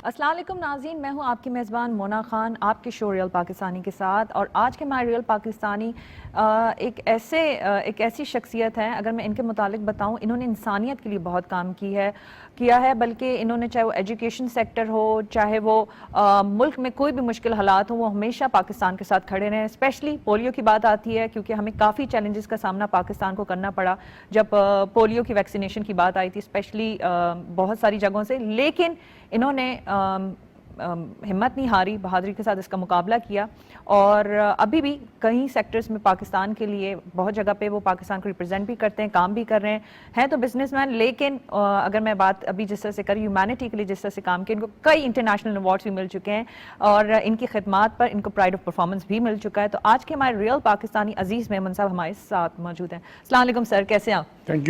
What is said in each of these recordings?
السلام علیکم ناظرین، میں ہوں آپ کی میزبان مونا خان آپ کے شو ریئل پاکستانی کے ساتھ. اور آج کے ہمارے ریئل پاکستانی ایک ایسی شخصیت ہے. اگر میں ان کے متعلق بتاؤں، انہوں نے انسانیت کے لیے بہت کام کیا ہے. بلکہ انہوں نے چاہے وہ ایجوکیشن سیکٹر ہو، چاہے وہ ملک میں کوئی بھی مشکل حالات ہوں، وہ ہمیشہ پاکستان کے ساتھ کھڑے رہے. اسپیشلی پولیو کی بات آتی ہے، کیونکہ ہمیں کافی چیلنجز کا سامنا پاکستان کو کرنا پڑا جب پولیو کی ویکسینیشن کی بات آئی تھی، اسپیشلی بہت ساری جگہوں سے. لیکن انہوں نے ہمت نہیں ہاری، بہادری کے ساتھ اس کا مقابلہ کیا. اور ابھی بھی کئی سیکٹرز میں پاکستان کے لیے بہت جگہ پہ وہ پاکستان کو ریپرزینٹ بھی کرتے ہیں، کام بھی کر رہے ہیں تو بزنس مین. لیکن اگر میں بات ابھی جس طرح سے کری ہیومینٹی کے لیے جس طرح سے کام کیا، ان کو کئی انٹرنیشنل ایوارڈز بھی مل چکے ہیں اور ان کی خدمات پر ان کو پرائڈ آف پرفارمنس بھی مل چکا ہے. تو آج کے ہمارے ریئل پاکستانی عزیز مہمان صاحب ہمارے ساتھ موجود ہیں. السلام علیکم سر، کیسے ہیں آپ؟ Thank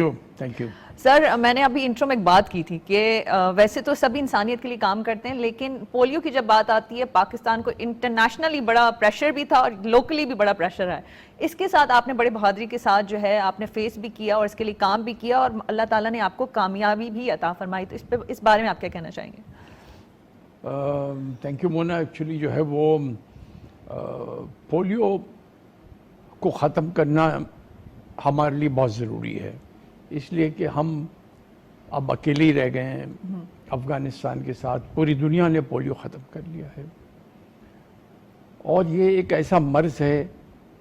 you. سر، میں نے ابھی انٹرو میں ایک بات کی تھی کہ ویسے تو سبھی انسانیت کے لیے کام کرتے ہیں، لیکن پولیو کی جب بات آتی ہے پاکستان کو انٹرنیشنلی بڑا پریشر بھی تھا اور لوکلی بھی بڑا پریشر ہے. اس کے ساتھ آپ نے بڑے بہادری کے ساتھ جو ہے آپ نے فیس بھی کیا اور اس کے لیے کام بھی کیا اور اللہ تعالیٰ نے آپ کو کامیابی بھی عطا فرمائی. تو اس بارے میں آپ کیا کہنا چاہیں گے؟ Thank you Mona. ایکچولی جو ہے وہ پولیو کو ختم کرنا ہمارے لیے بہت ضروری ہے، اس لیے کہ ہم اب اکیلے ہی رہ گئے ہیں. افغانستان کے ساتھ پوری دنیا نے پولیو ختم کر لیا ہے، اور یہ ایک ایسا مرض ہے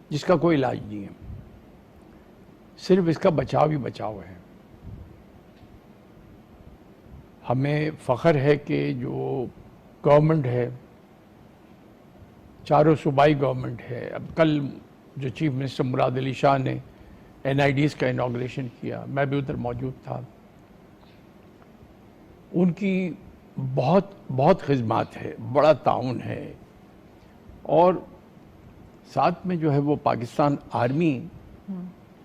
جس کا کوئی علاج نہیں ہے، صرف اس کا بچاؤ ہی بچاؤ ہے. ہمیں فخر ہے کہ جو گورنمنٹ ہے، چاروں صوبائی گورنمنٹ ہے. اب کل جو چیف منسٹر مراد علی شاہ نے NIDs کا انوگریشن کیا، میں بھی ادھر موجود تھا. ان کی بہت خدمات ہے، بڑا تعاون ہے. اور ساتھ میں جو ہے وہ پاکستان آرمی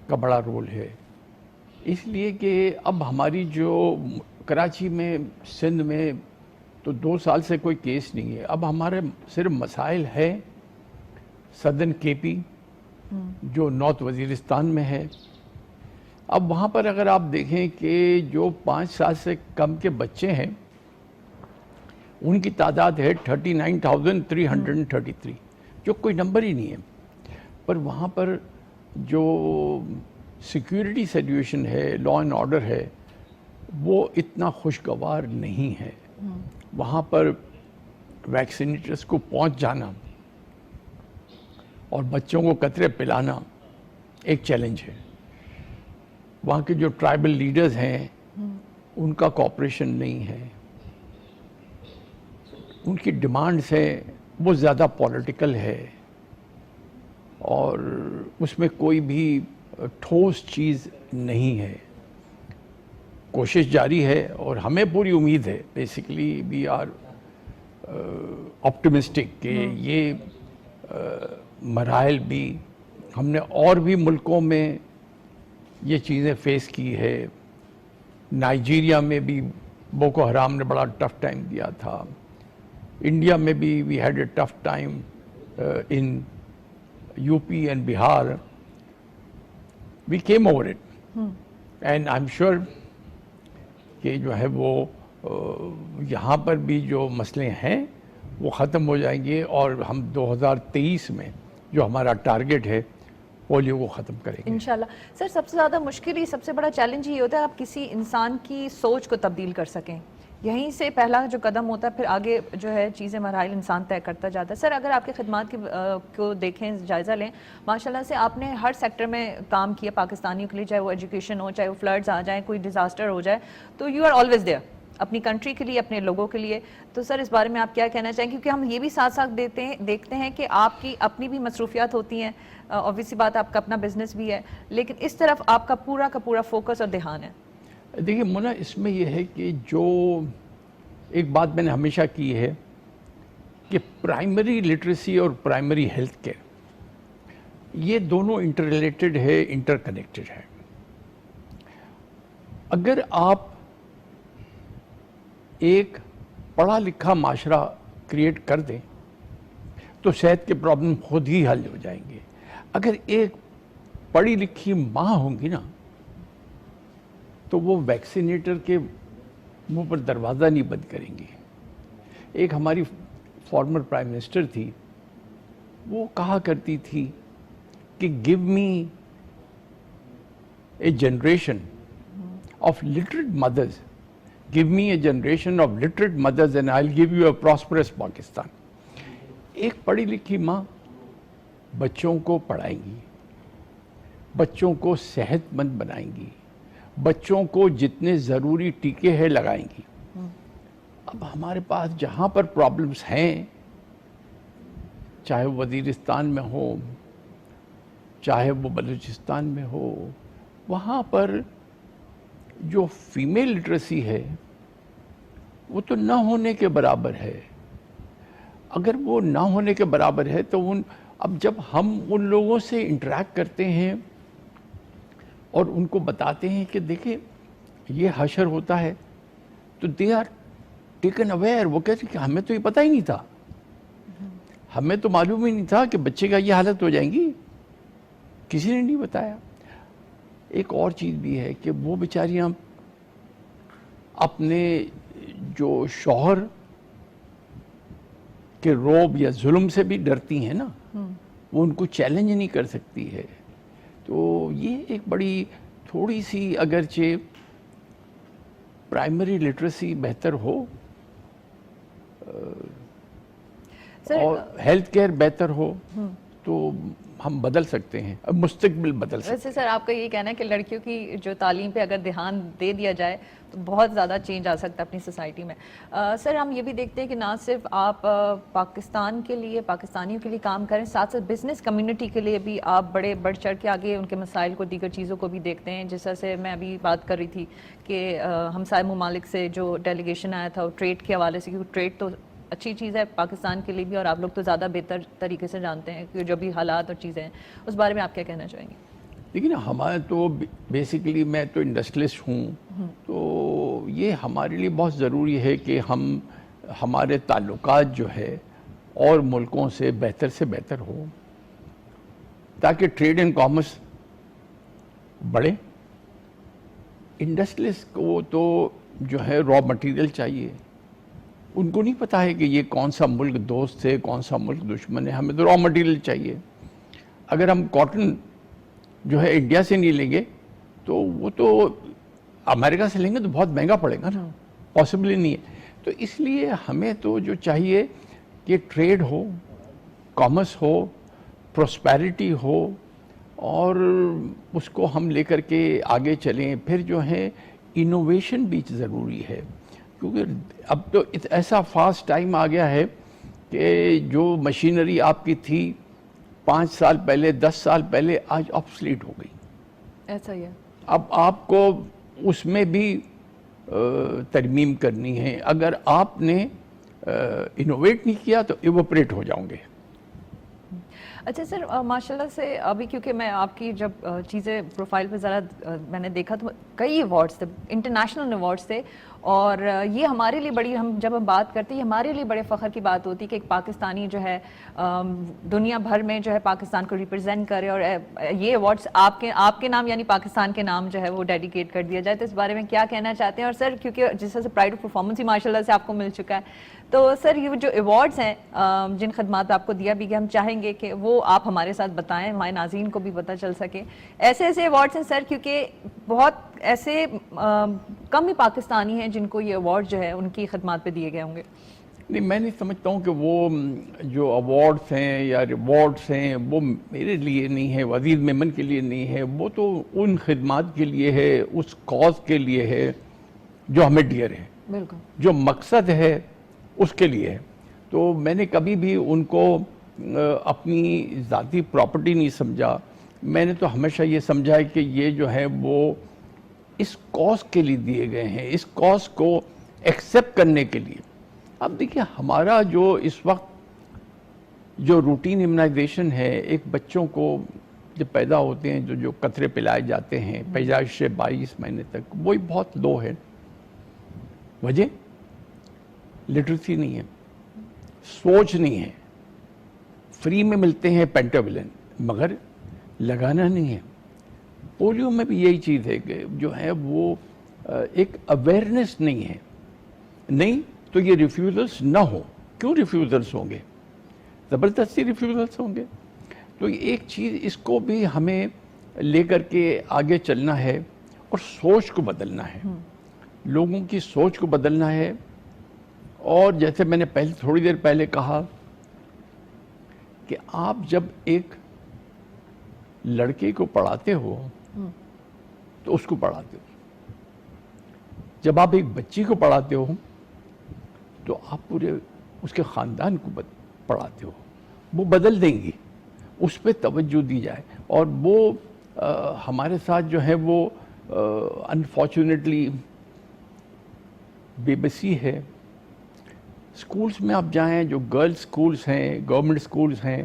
کا بڑا رول ہے، اس لیے کہ اب ہماری جو کراچی میں، سندھ میں تو 2 سال سے کوئی کیس نہیں ہے. اب ہمارے صرف مسائل ہے صدن KP جو نارتھ وزیرستان میں ہے. اب وہاں پر اگر آپ دیکھیں کہ جو 5 سال سے کم کے بچے ہیں ان کی تعداد ہے 39,333، جو کوئی نمبر ہی نہیں ہے. پر وہاں پر جو سیکیورٹی سچویشن ہے، لا اینڈ آرڈر ہے، وہ اتنا خوشگوار نہیں ہے. وہاں پر ویکسینیٹرز کو پہنچ جانا اور بچوں کو قطرے پلانا ایک چیلنج ہے. وہاں کے جو ٹرائبل لیڈرز ہیں ان کا کوآپریشن نہیں ہے. ان کی ڈیمانڈز ہیں وہ زیادہ پولیٹیکل ہے اور اس میں کوئی بھی ٹھوس چیز نہیں ہے. کوشش جاری ہے اور ہمیں پوری امید ہے. بیسیکلی وی آر آپٹیمسٹک کہ یہ مراحل بھی ہم نے اور بھی ملکوں میں یہ چیزیں فیس کی ہے. نائجیریا میں بھی بوکو حرام نے بڑا ٹف ٹائم دیا تھا. انڈیا میں بھی we had a tough time in UP and Bihar. We came over it and I am sure کہ جو ہے وہ یہاں پر بھی جو مسئلے ہیں وہ ختم ہو جائیں گے اور ہم 2023 میں جو ہمارا ٹارگٹ ہے پولیو کو ختم کریں گے انشاءاللہ. سر، سب سے زیادہ مشکل ہی سب سے بڑا چیلنج یہ ہوتا ہے آپ کسی انسان کی سوچ کو تبدیل کر سکیں. یہیں سے پہلا جو قدم ہوتا ہے، پھر آگے جو ہے چیزیں مراحل انسان طے کرتا جاتا ہے. سر، اگر آپ کی خدمات کو دیکھیں، جائزہ لیں، ماشاءاللہ سے آپ نے ہر سیکٹر میں کام کیا پاکستانیوں کے لیے، چاہے وہ ایجوکیشن ہو، چاہے وہ فلڈز آ جائیں، کوئی ڈیزاسٹر ہو جائے، تو یو آر آلویز دیئر اپنی کنٹری کے لیے، اپنے لوگوں کے لیے. تو سر، اس بارے میں آپ کیا کہنا چاہیں؟ کیونکہ ہم یہ بھی ساتھ ساتھ دیکھتے ہیں کہ آپ کی اپنی بھی مصروفیات ہوتی ہیں، obviously بات آپ کا اپنا بزنس بھی ہے، لیکن اس طرف آپ کا پورا فوکس اور دھیان ہے. دیکھیے مونا، اس میں یہ ہے کہ جو ایک بات میں نے ہمیشہ کی ہے کہ پرائمری لٹریسی اور پرائمری ہیلتھ کیئر یہ دونوں انٹر ریلیٹڈ ہے، انٹر کنیکٹڈ ہے. اگر آپ ایک پڑھا لکھا معاشرہ کریٹ کر دیں تو صحت کے پرابلم خود ہی حل ہو جائیں گے. اگر ایک پڑھی لکھی ماں ہوں گی نا تو وہ ویکسینیٹر کے منہ پر دروازہ نہیں بند کریں گی. ایک ہماری فارمر پرائم منسٹر تھی, وہ کہا کرتی تھی کہ give me a generation of literate mothers, give me a generation of literate mothers and I'll give you a prosperous Pakistan. ایک پڑھی لکھی ماں بچوں کو پڑھائیں گی, بچوں کو صحت مند بنائیں گی, بچوں کو جتنے ضروری ٹیکے ہیں لگائیں گی. اب ہمارے پاس جہاں پر پرابلمس ہیں, چاہے وہ وزیرستان میں ہو, چاہے وہ بلوچستان میں ہو, وہاں پر جو فیمیل لٹریسی ہے وہ تو نہ ہونے کے برابر ہے. اگر وہ نہ ہونے کے برابر ہے تو اب جب ہم ان لوگوں سے انٹریکٹ کرتے ہیں اور ان کو بتاتے ہیں کہ دیکھیں یہ حشر ہوتا ہے, تو دے آر ٹیکن اویئر. وہ کہتے ہیں کہ ہمیں تو یہ پتہ ہی نہیں تھا, ہمیں تو معلوم ہی نہیں تھا کہ بچے کا یہ حالت ہو جائیں گی, کسی نے نہیں بتایا. ایک اور چیز بھی ہے کہ وہ بیچاریاں اپنے جو شوہر کے روب یا ظلم سے بھی ڈرتی ہیں نا, وہ ان کو چیلنج نہیں کر سکتی ہے. تو یہ ایک بڑی تھوڑی سی اگرچہ پرائمری لٹریسی بہتر ہو اور ہیلتھ کیئر بہتر ہو تو ہم بدل سکتے ہیں, اب مستقبل بدل سکتے ہیں. ویسے سر آپ کا یہ کہنا ہے کہ لڑکیوں کی جو تعلیم پہ اگر دھیان دے دیا جائے تو بہت زیادہ چینج آ سکتا ہے اپنی سوسائٹی میں. سر ہم یہ بھی دیکھتے ہیں کہ نہ صرف آپ پاکستان کے لیے, پاکستانیوں کے لیے کام کریں, ساتھ ساتھ بزنس کمیونٹی کے لیے بھی آپ بڑے بڑھ چڑھ کے آگے ان کے مسائل کو, دیگر چیزوں کو بھی دیکھتے ہیں. جس طرح سے میں ابھی بات کر رہی تھی کہ ہمسائے ممالک سے جو ڈیلیگیشن آیا تھا وہ ٹریڈ کے حوالے سے, کیونکہ ٹریڈ تو اچھی چیز ہے پاکستان کے لیے بھی, اور آپ لوگ تو زیادہ بہتر طریقے سے جانتے ہیں کہ جو بھی حالات اور چیزیں ہیں, اس بارے میں آپ کیا کہنا چاہیں گے؟ لیکن ہمارے تو بیسیکلی میں تو انڈسٹریلسٹ ہوں, تو یہ ہمارے لیے بہت ضروری ہے کہ ہمارے تعلقات جو ہے اور ملکوں سے بہتر ہو, تاکہ ٹریڈ اینڈ کامرس بڑھے. انڈسٹریلسٹ کو تو جو ہے را مٹیریل چاہیے, ان کو نہیں پتا ہے کہ یہ کون سا ملک دوست ہے, کون سا ملک دشمن ہے. ہمیں تو را مٹیریل چاہیے. اگر ہم کاٹن جو ہے انڈیا سے نہیں لیں گے تو وہ تو امریکہ سے لیں گے تو بہت مہنگا پڑے گا نا, پاسبل ہی نہیں ہے. تو اس لیے ہمیں تو جو چاہیے کہ ٹریڈ ہو, کامرس ہو, پراسپیرٹی ہو, اور اس کو ہم لے کر کے آگے چلیں. پھر جو ہے انوویشن بھی ضروری ہے, کیونکہ اب تو ایسا فاسٹ ٹائم آ گیا ہے کہ جو مشینری آپ کی تھی 5 سال پہلے, 10 سال پہلے, آج آبسلیٹ ہو گئی. ایسا ہی ہے. اب آپ کو اس میں بھی ترمیم کرنی ہے. اگر آپ نے انوویٹ نہیں کیا تو ایوپریٹ ہو جاؤں گے. اچھا سر, ماشاءاللہ سے ابھی کیونکہ میں آپ کی جب چیزیں پروفائل پہ ذرا میں نے دیکھا تو کئی ایوارڈز تھے, انٹرنیشنل ایوارڈز تھے, اور یہ ہمارے لیے بڑی, جب ہم بات کرتے ہیں ہمارے لیے بڑے فخر کی بات ہوتی ہے کہ ایک پاکستانی جو ہے دنیا بھر میں جو ہے پاکستان کو ریپرزینٹ کرے, اور یہ ایوارڈز آپ کے نام یعنی پاکستان کے نام جو ہے وہ ڈیڈیکیٹ کر دیا جائے. تو اس بارے میں کیا کہنا چاہتے ہیں؟ اور سر کیونکہ جس طرح سے پرائڈ آف پرفارمنس ہی ماشاءاللہ سے آپ کو مل چکا ہے, تو سر یہ جو ایوارڈز ہیں جن خدمات آپ کو دیا بھی گیا, ہم چاہیں گے کہ وہ آپ ہمارے ساتھ بتائیں, ہمارے ناظرین کو بھی پتہ چل سکے. ایسے ایوارڈز ہیں سر, کیونکہ بہت ایسے کم ہی پاکستانی ہیں جن کو یہ ایوارڈ جو ہے ان کی خدمات پہ دیے گئے ہوں گے. نہیں, میں نہیں سمجھتا ہوں کہ وہ جو ایوارڈز ہیں یا ریوارڈز ہیں وہ میرے لیے نہیں ہے, وزیر میمن کے لیے نہیں ہے. وہ تو ان خدمات کے لیے ہے, اس کاز کے لیے ہے جو ہمیں ڈیئر ہے. بالکل, جو مقصد ہے اس کے لیے ہے. تو میں نے کبھی بھی ان کو اپنی ذاتی پراپرٹی نہیں سمجھا. میں نے تو ہمیشہ یہ سمجھا ہے کہ یہ جو ہے وہ اس کاز کے لیے دیے گئے ہیں, اس کاز کو ایکسیپٹ کرنے کے لیے. اب دیکھیں ہمارا جو اس وقت جو روٹین امیونائزیشن ہے, ایک بچوں کو جب پیدا ہوتے ہیں جو قطرے پلائے جاتے ہیں پیدائش سے 22 مہینے تک, وہی بہت لو ہے. وجہ لٹریسی نہیں ہے, سوچ نہیں ہے. فری میں ملتے ہیں پینٹاولن مگر لگانا نہیں ہے. پولیو میں بھی یہی چیز ہے کہ جو ہے وہ ایک اویئرنیس نہیں ہے. نہیں تو یہ ریفیوزلس نہ ہو. کیوں ریفیوزلس ہوں گے؟ زبردستی ریفیوزلس ہوں گے. تو ایک چیز اس کو بھی ہمیں لے کر کے آگے چلنا ہے اور سوچ کو بدلنا ہے, لوگوں کی سوچ کو بدلنا ہے. اور جیسے میں نے تھوڑی دیر پہلے کہا کہ آپ جب ایک لڑکے کو پڑھاتے ہو تو اس کو پڑھاتے ہو, جب آپ ایک بچی کو پڑھاتے ہو تو آپ پورے اس کے خاندان کو پڑھاتے ہو. وہ بدل دیں گی, اس پہ توجہ دی جائے. اور وہ ہمارے ساتھ جو ہے وہ انفارچونیٹلی بے بسی ہے. سکولز میں آپ جائیں, جو گرلز سکولز ہیں, گورنمنٹ سکولز ہیں,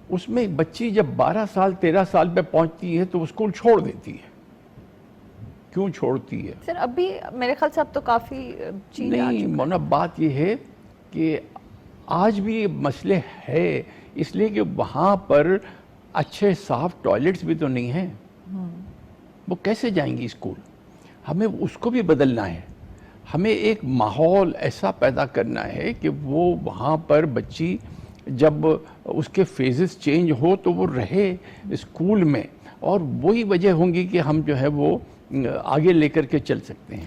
اس میں بچی جب 12 سال 13 سال پہ پہنچتی ہے تو وہ سکول چھوڑ دیتی ہے. کیوں چھوڑتی ہے؟ سر ابھی میرے خیال سے اب تو کافی چیزیں نہیں مونا, بات یہ ہے کہ آج بھی یہ مسئلے ہے, اس لیے کہ وہاں پر اچھے صاف ٹوائلٹس بھی تو نہیں ہیں. وہ کیسے جائیں گی اسکول؟ ہمیں اس کو بھی بدلنا ہے. ہمیں ایک ماحول ایسا پیدا کرنا ہے کہ وہ وہاں پر بچی جب اس کے فیزز چینج ہو تو وہ رہے اسکول میں, اور وہی وجہ ہوں گی کہ ہم جو ہے وہ آگے لے کر کے چل سکتے ہیں.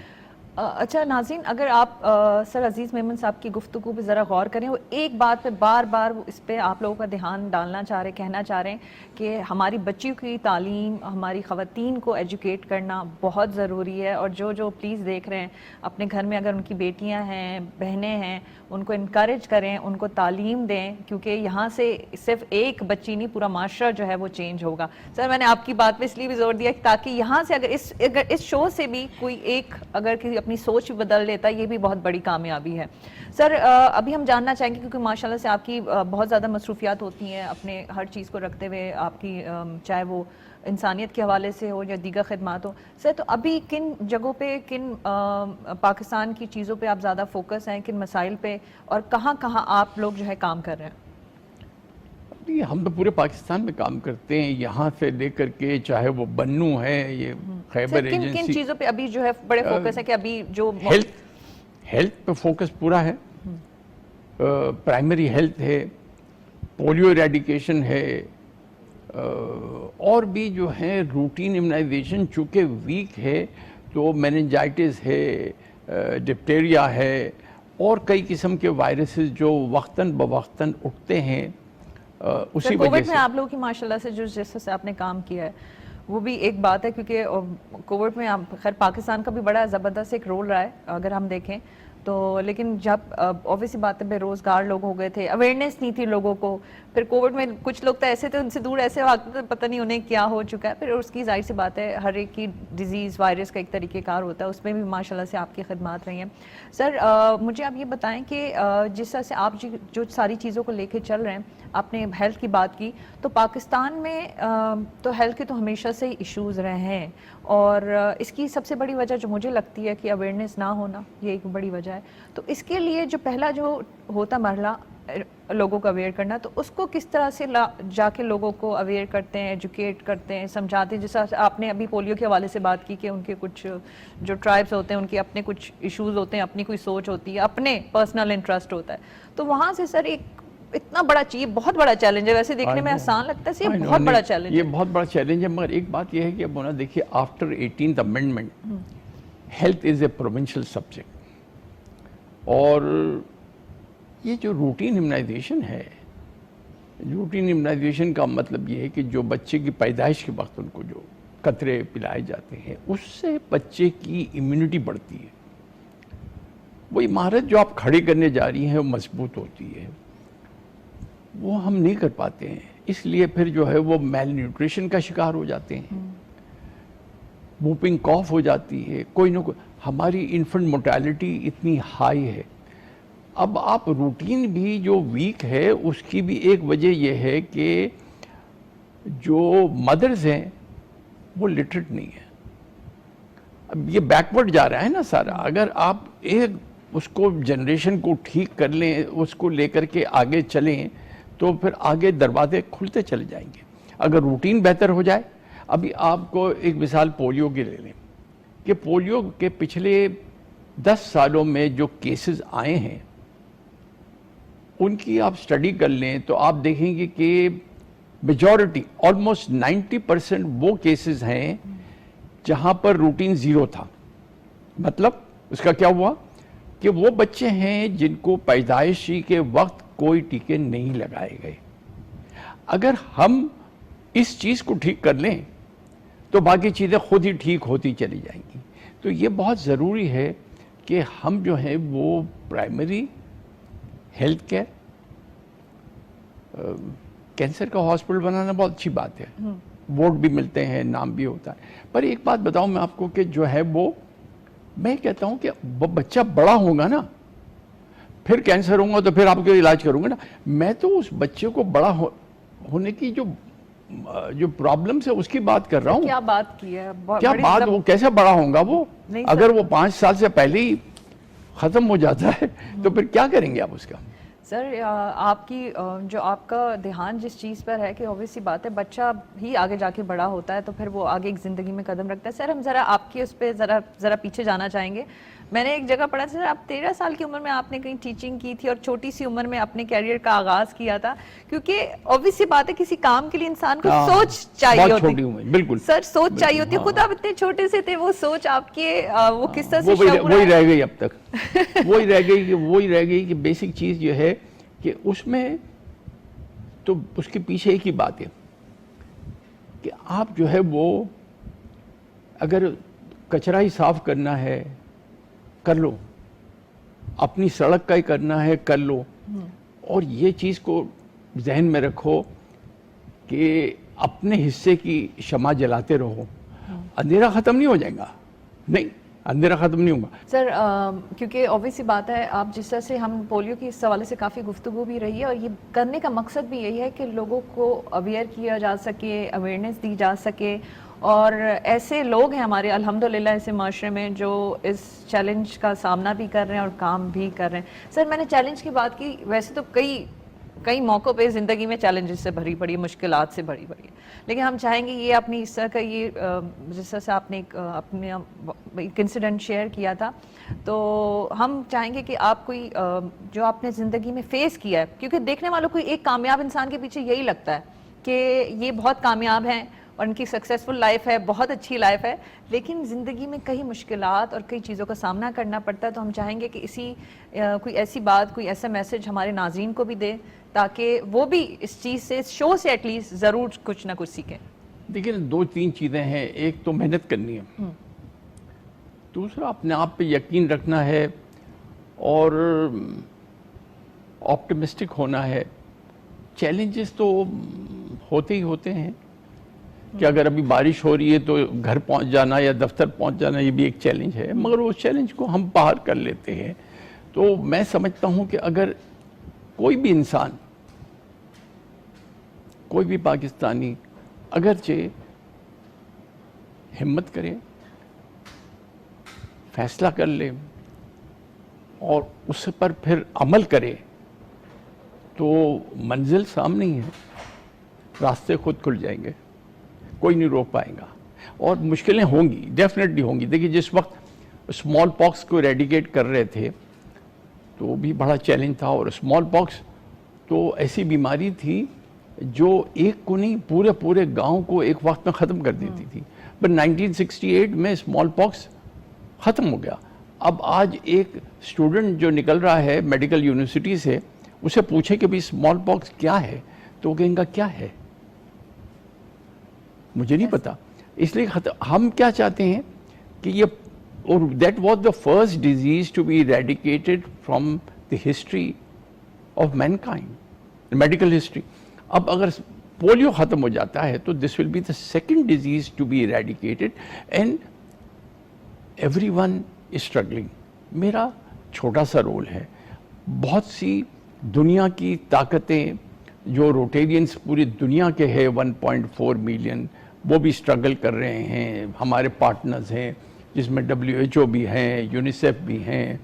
اچھا ناظرین, اگر آپ سر عزیز میمن صاحب کی گفتگو پہ ذرا غور کریں, وہ ایک بات پہ بار بار اس پہ آپ لوگوں کا دھیان ڈالنا چاہ رہے, کہنا چاہ رہے ہیں کہ ہماری بچیوں کی تعلیم, ہماری خواتین کو ایجوکیٹ کرنا بہت ضروری ہے. اور جو پلیز دیکھ رہے ہیں اپنے گھر میں اگر ان کی بیٹیاں ہیں, بہنیں ہیں, ان کو انکریج کریں, ان کو تعلیم دیں, کیونکہ یہاں سے صرف ایک بچی نہیں پورا معاشرہ جو ہے وہ چینج ہوگا. سر میں نے آپ کی بات پہ اس لیے بھی زور دیا تاکہ یہاں سے اگر اس شو سے بھی کوئی ایک اگر کسی اپنی سوچ بدل لیتا, یہ بھی بہت بڑی کامیابی ہے. سر ابھی ہم جاننا چاہیں گے, کیونکہ ماشاءاللہ سے آپ کی بہت زیادہ مصروفیات ہوتی ہیں اپنے ہر چیز کو رکھتے ہوئے, آپ کی چاہے وہ انسانیت کے حوالے سے ہو یا دیگر خدمات ہو. سر تو ابھی کن جگہوں پہ, کن پاکستان کی چیزوں پہ آپ زیادہ فوکس ہیں, کن مسائل پہ, اور کہاں کہاں آپ لوگ جو ہے کام کر رہے ہیں؟ ہم تو پورے پاکستان میں کام کرتے ہیں, یہاں سے لے کر کے چاہے وہ بنو ہے, یہ خیبر ایجنسی. کن چیزوں پہ ابھی جو ہے بڑے فوکس ہے کہ ابھی جو ہیلتھ پہ فوکس پورا ہے, پرائمری ہیلتھ ہے, پولیو ایریڈیکیشن ہے, اور بھی جو ہے روٹین امیونائزیشن چونکہ ویک ہے تو میننجائٹس ہے, ڈپٹیریا ہے, اور کئی قسم کے وائرسز جو وقتاً بوقتاً اٹھتے ہیں. اسی وجہ کووڈ سے میں آپ لوگوں کی ماشاءاللہ سے جس سے آپ نے کام کیا ہے وہ بھی ایک بات ہے, کیونکہ کووڈ میں خیر پاکستان کا بھی بڑا زبردست ایک رول رہا ہے اگر ہم دیکھیں تو. لیکن جب اوبویسلی بات ہے بے روزگار لوگ ہو گئے تھے, اویئرنیس نہیں تھی لوگوں کو, پھر کووڈ میں کچھ لوگ تو ایسے تھے ان سے دور ایسے پتہ نہیں انہیں کیا ہو چکا ہے. پھر اس کی ظاہر سی بات ہے ہر ایک کی ڈیزیز وائرس کا ایک طریقہ کار ہوتا ہے, اس میں بھی ماشاءاللہ سے آپ کی خدمات رہی ہیں. سر مجھے آپ یہ بتائیں کہ جس طرح سے آپ جو ساری چیزوں کو لے کے چل رہے ہیں, آپ نے ہیلتھ کی بات کی, تو پاکستان میں تو ہیلتھ کے تو ہمیشہ سے ہی ایشوز رہے ہیں, اور اس کی سب سے بڑی وجہ جو مجھے لگتی ہے کہ اویئرنیس نہ ہونا, یہ ایک بڑی وجہ ہے. تو اس کے لیے جو پہلا جو ہوتا مرحلہ لوگوں کو اویئر کرنا, تو اس کو کس طرح سے جا کے لوگوں کو اویئر کرتے ہیں, ایجوکیٹ کرتے ہیں, سمجھاتے ہیں؟ جس طرح آپ نے ابھی پولیو کے حوالے سے بات کی کہ ان کے کچھ جو ٹرائبس ہوتے ہیں ان کے اپنے کچھ ایشوز ہوتے ہیں, اپنی کوئی سوچ ہوتی ہے, اپنے پرسنل انٹرسٹ ہوتا ہے, تو وہاں سے سر ایک اتنا بڑا چیز, بہت بڑا چیلنج ہے, ویسے دیکھنے میں آسان لگتا ہے, یہ بہت بڑا چیلنج ہے. یہ بہت بڑا چیلنج ہے, مگر ایک بات یہ ہے کہ اب ہونا دیکھیے after 18th amendment health is a provincial subject, اور یہ جو روٹین امیونائزیشن ہے, روٹین امیونائزیشن کا مطلب یہ ہے کہ جو بچے کی پیدائش کے وقت ان کو جو قطرے پلائے جاتے ہیں اس سے بچے کی امیونٹی بڑھتی ہے. وہ عمارت جو آپ کھڑی کرنے جا رہی ہیں وہ مضبوط ہوتی ہے, وہ ہم نہیں کر پاتے ہیں, اس لیے پھر جو ہے وہ میل نیوٹریشن کا شکار ہو جاتے ہیں, ووپنگ کاف ہو جاتی ہے, کوئی نہ کوئی. ہماری انفنٹ موٹیلٹی اتنی ہائی ہے. اب آپ روٹین بھی جو ویک ہے اس کی بھی ایک وجہ یہ ہے کہ جو مدرز ہیں وہ لٹریٹ نہیں ہیں. اب یہ بیکورڈ جا رہا ہے نا سارا. اگر آپ ایک اس کو جنریشن کو ٹھیک کر لیں, اس کو لے کر کے آگے چلیں, تو پھر آگے دروازے کھلتے چلے جائیں گے. اگر روٹین بہتر ہو جائے, ابھی آپ کو ایک مثال پولیو کی لے لیں کہ پولیو کے پچھلے 10 سالوں میں جو کیسز آئے ہیں ان کی آپ اسٹڈی کر لیں تو آپ دیکھیں گے کہ میجورٹی آلموسٹ 90% وہ کیسز ہیں جہاں پر روٹین زیرو تھا. مطلب اس کا کیا ہوا کہ وہ بچے ہیں جن کو پیدائشی کے وقت کوئی ٹیکے نہیں لگائے گئے. اگر ہم اس چیز کو ٹھیک کر لیں تو باقی چیزیں خود ہی ٹھیک ہوتی چلی جائیں گی. تو یہ بہت ضروری ہے کہ ہم جو ہیں وہ پرائمری ہیلتھ کیئر، کینسر کا ہاسپٹل بنانا بہت اچھی بات ہے، ووٹ بھی ملتے ہیں، نام بھی ہوتا ہے. پر ایک بات بتاؤں میں آپ کو کہ جو ہے وہ میں کہتا ہوں کہ وہ بچہ بڑا ہوگا نا پھر کینسر ہوگا تو پھر آپ کے علاج کروں گا نا. میں تو اس بچے کو بڑا ہونے کی جو پرابلمس ہے اس کی بات کر رہا ہوں. کیا بات کی ہے، کیا بات، وہ کیسے بڑا ہوگا وہ؟ نہیں اگر وہ 5 سال سے پہلے ہی ختم ہو جاتا ہے تو پھر کیا کریں گے آپ اس کا؟ سر آپ کی جو آپ کا دھیان جس چیز پر ہے کہ obvious سی بات ہے بچہ ہی آگے جا کے بڑا ہوتا ہے تو پھر وہ آگے ایک زندگی میں قدم رکھتا ہے. سر ہم ذرا آپ کی اس پہ ذرا پیچھے جانا چاہیں گے. میں نے ایک جگہ پڑھا تھا سر، آپ 13 سال کی عمر میں آپ نے کہیں ٹیچنگ کی تھی اور چھوٹی سی عمر میں اپنے کیریئر کا آغاز کیا تھا، کیونکہ obvious سی بات ہے کسی کام کے لیے انسان کو سوچ چاہیے ہوتی ہے. بالکل سر سوچ چاہیے ہوتی ہے. خود آپ اتنے چھوٹے سے تھے، وہ سوچ آپ کے وہ کس طرح سے وہی رہ گئی اب تک وہی رہ گئی کہ بیسک چیز یہ ہے کہ اس میں تو اس کے پیچھے ایک ہی بات ہے کہ آپ جو ہے وہ اگر کچرا ہی صاف کرنا ہے کر لو، اپنی سڑک کا ہی کرنا ہے کر لو، اور یہ چیز کو ذہن میں رکھو کہ اپنے حصے کی شمع جلاتے رہو. اندھیرا ختم نہیں ہو جائے گا، نہیں اندھیرا ختم نہیں ہوگا. سر کیونکہ obvious سی بات ہے، آپ جس طرح سے ہم پولیو کی اس حوالے سے کافی گفتگو بھی رہی ہے اور یہ کرنے کا مقصد بھی یہی ہے کہ لوگوں کو اویئر کیا جا سکے، اویئرنیس دی جا سکے. اور ایسے لوگ ہیں ہمارے الحمدللہ ایسے معاشرے میں جو اس چیلنج کا سامنا بھی کر رہے ہیں اور کام بھی کر رہے ہیں. سر میں نے چیلنج کی بات کی، ویسے تو کئی موقعوں پہ زندگی میں چیلنجز سے بھری پڑی، مشکلات سے بھری پڑی ہے، لیکن ہم چاہیں گے یہ اپنی اس طرح کا یہ جس طرح سے آپ نے اپنے ایک انسیڈنٹ شیئر کیا تھا، تو ہم چاہیں گے کہ آپ کوئی جو آپ نے زندگی میں فیس کیا ہے، کیونکہ دیکھنے والوں کو ایک کامیاب انسان کے پیچھے یہی لگتا ہے کہ یہ بہت کامیاب ہیں اور ان کی سکسیسفل لائف ہے، بہت اچھی لائف ہے، لیکن زندگی میں کئی مشکلات اور کئی چیزوں کا سامنا کرنا پڑتا ہے. تو ہم چاہیں گے کہ کوئی ایسی بات، کوئی ایسا میسج ہمارے ناظرین کو بھی دے تاکہ وہ بھی اس چیز سے، اس شو سے ایٹ لیسٹ ضرور کچھ نہ کچھ سیکھیں. دیکھیں 2-3 چیزیں ہیں. ایک تو محنت کرنی ہے، دوسرا اپنے آپ پہ یقین رکھنا ہے اور آپٹمسٹک ہونا ہے. چیلنجز تو ہوتے ہی ہوتے ہیں کہ اگر ابھی بارش ہو رہی ہے تو گھر پہنچ جانا یا دفتر پہنچ جانا یہ بھی ایک چیلنج ہے، مگر اس چیلنج کو ہم پار کر لیتے ہیں. تو میں سمجھتا ہوں کہ اگر کوئی بھی انسان، کوئی بھی پاکستانی اگرچہ ہمت کرے، فیصلہ کر لے اور اس پر پھر عمل کرے تو منزل سامنے ہی ہے، راستے خود کھل جائیں گے، کوئی نہیں روک پائے گا. اور مشکلیں ہوں گی، ڈیفینیٹلی ہوں گی. دیکھیے جس وقت اسمال پاکس کو ایریڈیکیٹ کر رہے تھے تو بھی بڑا چیلنج تھا، اور اسمال پاکس تو ایسی بیماری تھی جو ایک کو نہیں پورے گاؤں کو ایک وقت میں ختم کر دیتی تھی. پر 1968 میں اسمال پاکس ختم ہو گیا. اب آج ایک اسٹوڈنٹ جو نکل رہا ہے میڈیکل یونیورسٹی سے، اسے پوچھے کہ بھی اسمال پاکس کیا ہے تو وہ کہیں گا کیا ہے، مجھے نہیں پتا. اس لیے ہم کیا چاہتے ہیں کہ یہ، اور that was the first disease to be eradicated from the history of mankind, medical history. اب اگر پولیو ختم ہو جاتا ہے تو this will be the second disease to be eradicated and everyone is از اسٹرگلنگ. میرا چھوٹا سا رول ہے. بہت سی دنیا کی طاقتیں جو روٹیرینس پوری دنیا کے ہے 1.4 ملین، وہ بھی اسٹرگل کر رہے ہیں. ہمارے پارٹنرز ہیں جس میں WHO بھی ہیں، یونیسیف بھی ہیں،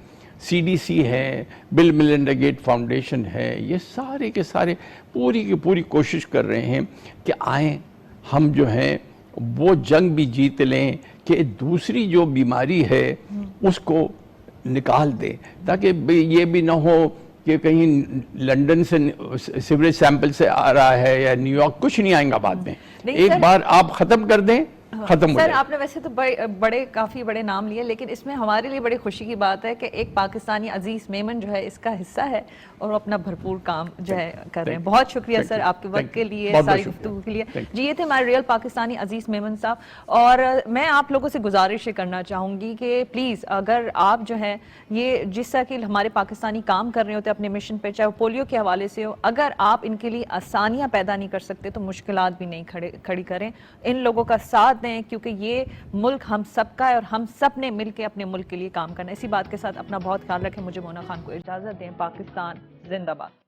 CDC ہے، بل میلنڈا گیٹ فاؤنڈیشن ہے. یہ سارے کے سارے پوری کی پوری کوشش کر رہے ہیں کہ آئیں ہم جو ہیں وہ جنگ بھی جیت لیں کہ دوسری جو بیماری ہے اس کو نکال دیں تاکہ یہ بھی نہ ہو کہ کہیں لنڈن سے سیوریج سیمپل سے آ رہا ہے یا نیو یارک، کچھ نہیں آئیں گا بعد میں. ایک بار آپ ختم کر دیں، ختم ہو سر جائے. آپ نے ویسے تو کافی بڑے نام لیے، لیکن اس میں ہمارے لیے بڑی خوشی کی بات ہے کہ ایک پاکستانی عزیز میمن جو ہے اس کا حصہ ہے اور وہ اپنا بھرپور کام جو ہے کر رہے ہیں. بہت شکریہ سر آپ کے وقت کے لیے، ساری گفتگو کے لیے. جی یہ تھے ہمارے ریئل پاکستانی عزیز میمن صاحب. اور میں آپ لوگوں سے گزارش کرنا چاہوں گی کہ پلیز اگر آپ جو ہے یہ جس طرح کہ ہمارے پاکستانی کام کر رہے ہوتے اپنے مشن پہ، چاہے وہ پولیو کے حوالے سے ہو، اگر آپ ان کے لیے آسانیاں پیدا نہیں کر سکتے تو مشکلات بھی نہیں کھڑی کریں. ان لوگوں کا ساتھ دیں کیونکہ یہ ملک ہم سب کا ہے اور ہم سب نے مل کے اپنے ملک کے لیے کام کرنا ہے. اسی بات کے ساتھ اپنا بہت خیال رکھیں. مجھے مونا خان کو اجازت دیں. پاکستان زندہ باد.